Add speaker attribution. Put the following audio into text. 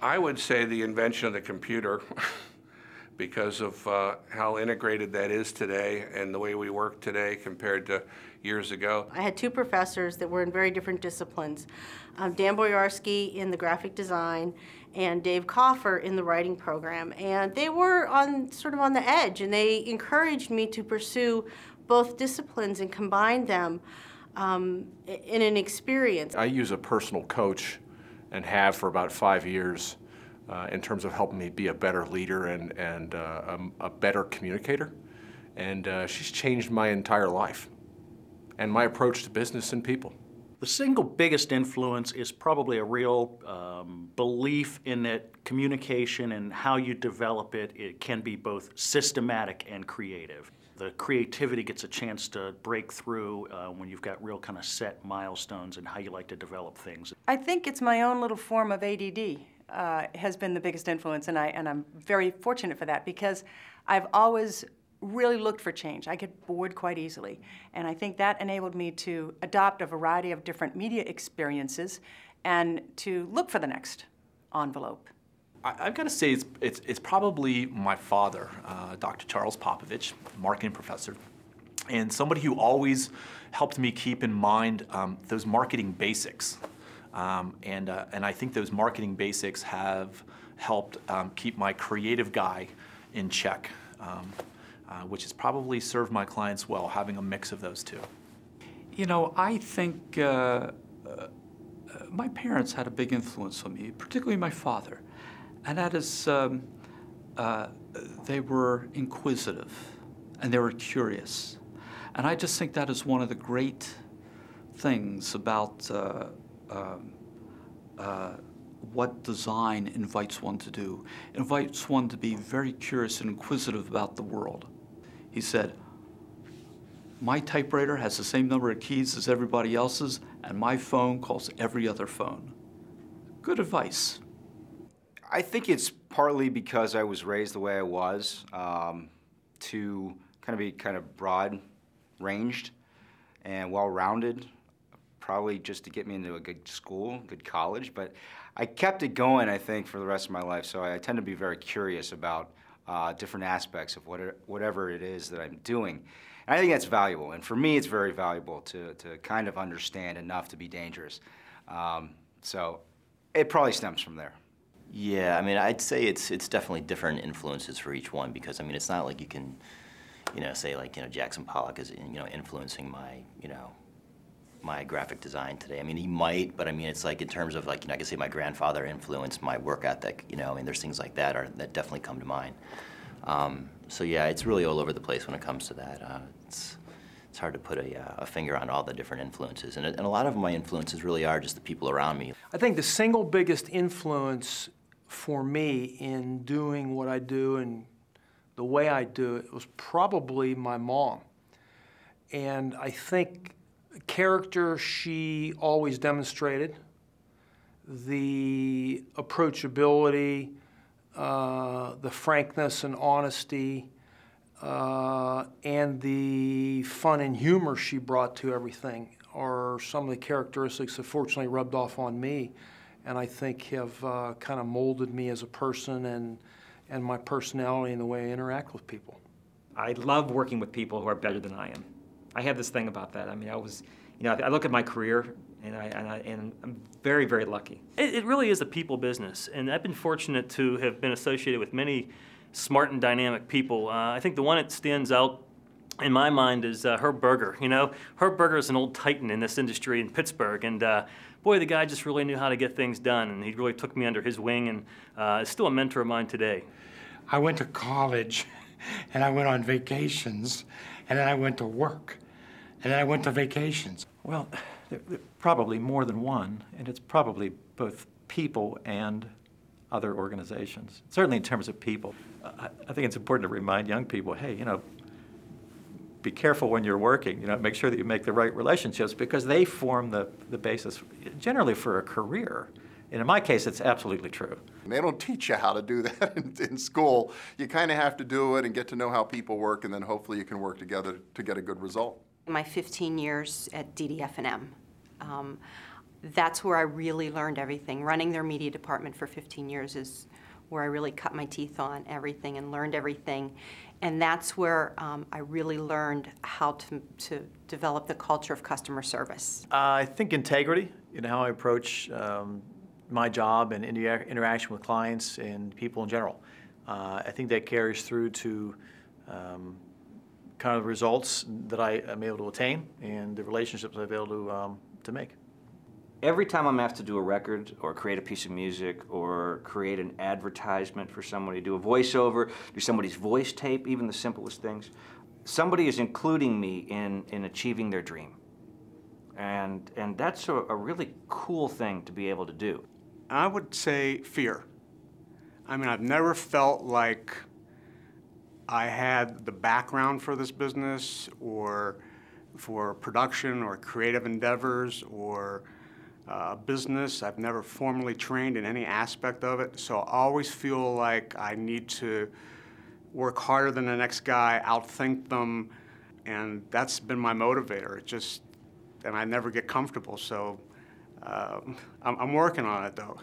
Speaker 1: I would say the invention of the computer because of how integrated that is today and the way we work today compared to years ago.
Speaker 2: I had two professors that were in very different disciplines. Dan Boyarsky in the graphic design and Dave Coffer in the writing program. And they were sort of on the edge, and they encouraged me to pursue both disciplines and combine them in an experience.
Speaker 3: I use a personal coach and have for about 5 years in terms of helping me be a better leader and a better communicator. And she's changed my entire life and my approach to business and people.
Speaker 4: The single biggest influence is probably a real belief in that communication and how you develop it, it can be both systematic and creative. The creativity gets a chance to break through when you've got real kind of set milestones and how you like to develop things.
Speaker 5: I think it's my own little form of ADD has been the biggest influence, and I'm very fortunate for that because I've always really looked for change. I get bored quite easily, and I think that enabled me to adopt a variety of different media experiences and to look for the next envelope.
Speaker 6: I've got to say it's probably my father, Dr. Charles Popovich, marketing professor, and somebody who always helped me keep in mind those marketing basics. And I think those marketing basics have helped keep my creative guy in check, which has probably served my clients well, having a mix of those two.
Speaker 7: You know, I think my parents had a big influence on me, particularly my father. And that is, they were inquisitive and they were curious. And I just think that is one of the great things about what design invites one to do. It invites one to be very curious and inquisitive about the world. He said, my typewriter has the same number of keys as everybody else's, and my phone calls every other phone. Good advice.
Speaker 8: I think it's partly because I was raised the way I was, to be broad-ranged and well-rounded, probably just to get me into a good school, good college. But I kept it going, I think, for the rest of my life. So I tend to be very curious about different aspects of whatever it is that I'm doing. And I think that's valuable. And for me, it's very valuable to kind of understand enough to be dangerous. So it probably stems from there.
Speaker 9: Yeah, I mean, I'd say it's definitely different influences for each one because, I mean, it's not like you can, say like, Jackson Pollock is, influencing my, my graphic design today. I mean, he might, but I mean, it's like in terms of like, I can say my grandfather influenced my work ethic, I mean, there's things like that that definitely come to mind. So yeah, it's really all over the place when it comes to that. It's hard to put a finger on all the different influences, and a lot of my influences really are just the people around me.
Speaker 10: I think the single biggest influence for me in doing what I do and the way I do it was probably my mom. And I think the character she always demonstrated, the approachability, the frankness and honesty, and the fun and humor she brought to everything are some of the characteristics that fortunately rubbed off on me, and I think have kind of molded me as a person and my personality and the way I interact with people.
Speaker 11: I love working with people who are better than I am. I have this thing about that. I mean, I look at my career, and I'm very, very lucky.
Speaker 12: It really is a people business, and I've been fortunate to have been associated with many smart and dynamic people. I think the one that stands out in my mind is Herb Berger. Herb Berger is an old titan in this industry in Pittsburgh, and boy, the guy just really knew how to get things done, and he really took me under his wing, and is still a mentor of mine today.
Speaker 13: I went to college, and I went on vacations, and then I went to work, and then I went to vacations.
Speaker 14: Well, there probably more than one, and it's probably both people and other organizations. Certainly in terms of people. I think it's important to remind young people, hey, be careful when you're working, make sure that you make the right relationships because they form the basis generally for a career. And in my case, it's absolutely true.
Speaker 15: They don't teach you how to do that in school. You kind of have to do it and get to know how people work, and then hopefully you can work together to get a good result.
Speaker 16: My 15 years at DDF&M, that's where I really learned everything. Running their media department for 15 years is where I really cut my teeth on everything and learned everything. And that's where I really learned how to develop the culture of customer service.
Speaker 14: I think integrity in how I approach my job and interaction with clients and people in general. I think that carries through to kind of the results that I am able to attain and the relationships I'm able to make.
Speaker 17: Every time I'm asked to do a record or create a piece of music or create an advertisement for somebody, do a voiceover, do somebody's voice tape, even the simplest things, somebody is including me in achieving their dream. And that's a really cool thing to be able to do.
Speaker 18: I would say fear. I mean, I've never felt like I had the background for this business or for production or creative endeavors or business. I've never formally trained in any aspect of it, so I always feel like I need to work harder than the next guy, outthink them, and that's been my motivator. And I never get comfortable, so I'm working on it though.